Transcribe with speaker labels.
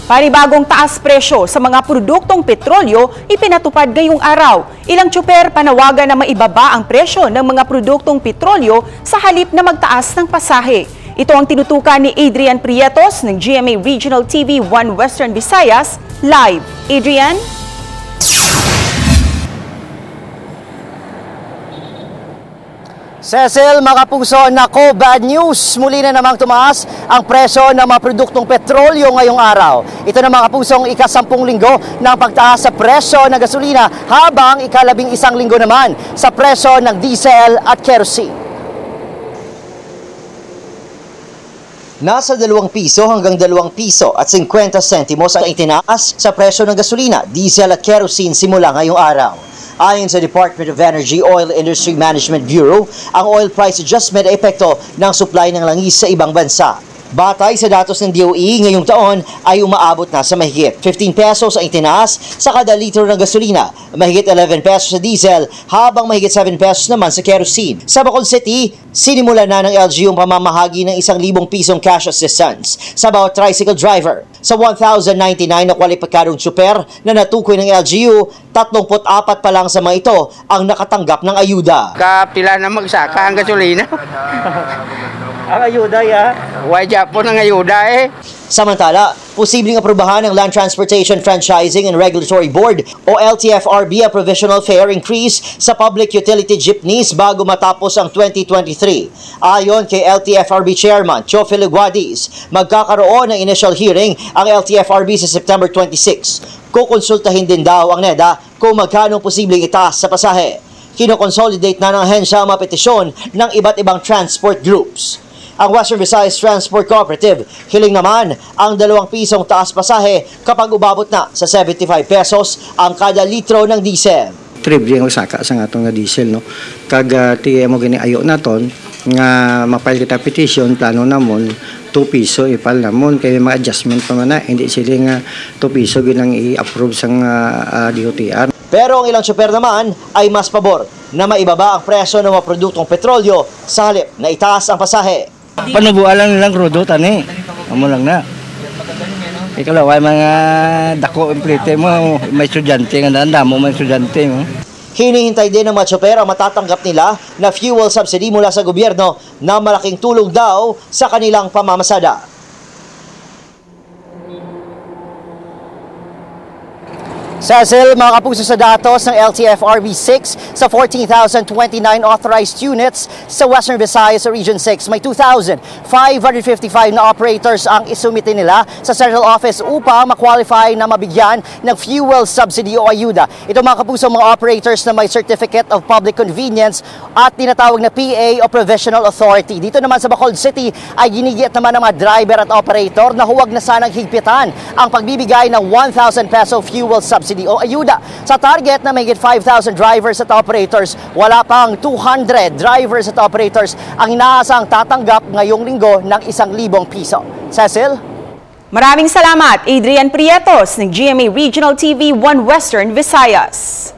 Speaker 1: Panibagong taas presyo sa mga produktong petrolyo ipinatupad ngayong araw. Ilang tsuper panawagan na maibaba ang presyo ng mga produktong petrolyo sa halip na magtaas ng pasahe. Ito ang tinutukan ni Adrian Prietos ng GMA Regional TV 1 Western Visayas live. Adrian?
Speaker 2: Cecil, mga kapuso, nako, bad news. Muli na namang tumaas ang presyo ng mga produktong petrolyo ngayong araw. Ito na mga kapusong ika-10 linggo ng pagtaas sa presyo ng gasolina habang ika-11 linggo naman sa presyo ng diesel at kerosene. Nasa 2 piso hanggang 2 piso at 50 sentimos ang itinaas sa presyo ng gasolina, diesel at kerosene simula ngayong araw. Ayon sa Department of Energy Oil Industry Management Bureau, ang oil price adjustment ay epekto ng supply ng langis sa ibang bansa. Batay sa datos ng DOE, ngayong taon ay umaabot na sa mahigit 15 pesos ang itinaas sa kada litro ng gasolina, mahigit 11 pesos sa diesel, habang mahigit 7 pesos naman sa kerosene. Sa Bacolod City, sinimula na ng LGU ang pamamahagi ng 1,000 pisong cash assistance sa bawat tricycle driver. Sa 1,099 na kwalipikadong tsuper na natukoy ng LGU, 34 pa lang sa mga ito ang nakatanggap ng ayuda.
Speaker 3: Kapila na magsaka ang gasolina.
Speaker 2: Ang ayuda, ya?
Speaker 3: Wajah po ng ayuda eh.
Speaker 2: Samantala, posibleng aprubahan ng Land Transportation Franchising and Regulatory Board o LTFRB ang provisional fare increase sa public utility jeepneys bago matapos ang 2023. Ayon kay LTFRB Chairman Cho Filiguadis, magkakaroon ng initial hearing ang LTFRB sa September 26. Kukonsultahin din daw ang NEDA kung magkano posibleng itaas sa pasahe. Kinoconsolidate na ng ahensya ang mga petisyon ng iba't ibang transport groups. Ang Western Visayas Transport Cooperative, hiling naman ang 2 pisong taas pasahe kapag umabot na sa 75 pesos ang kada litro ng diesel.
Speaker 4: Triple ang saka sa atong nga diesel, no? Kag mo gini ayo naton nga mapile kita petition, plano namon 2 piso ipal namon kay mga adjustment pa man na, hindi sila nga 2 piso ginang i-approve sang DOTR.
Speaker 2: Pero ang ilang tsuper naman ay mas pabor na maibaba ang presyo ng mga produktong petrolyo sa halip na itaas ang pasahe.
Speaker 4: Panubuan lang nilang krudo, tani. Amo lang na. Ikaw lang, mga dako implite mo, may estudyante nga nanda mo, may estudyante mo.
Speaker 2: Hinihintay din ng mga tsuper ang matatanggap nila na fuel subsidy mula sa gobyerno na malaking tulong daw sa kanilang pamamasada. Cecil, mga kapuso, sa datos ng LTFRB 6 sa 14,029 authorized units sa Western Visayas sa Region 6, may 2,555 na operators ang isumite nila sa Central Office upang ma-qualify na mabigyan ng fuel subsidy o ayuda. Ito mga kapuso, mga operators na may Certificate of Public Convenience at tinatawag na PA o Provisional Authority. Dito naman sa Bacolod City ay ginigit naman ng mga driver at operator na huwag na sanang higpitan ang pagbibigay ng 1,000 peso fuel subsidy o ayuda. Sa target na mahigit 5,000 drivers at operators, wala pang 200 drivers at operators ang inaasang tatanggap ngayong linggo ng 1,000 piso. Cecil?
Speaker 1: Maraming salamat, Adrian Prietos ng GMA Regional TV 1 Western Visayas.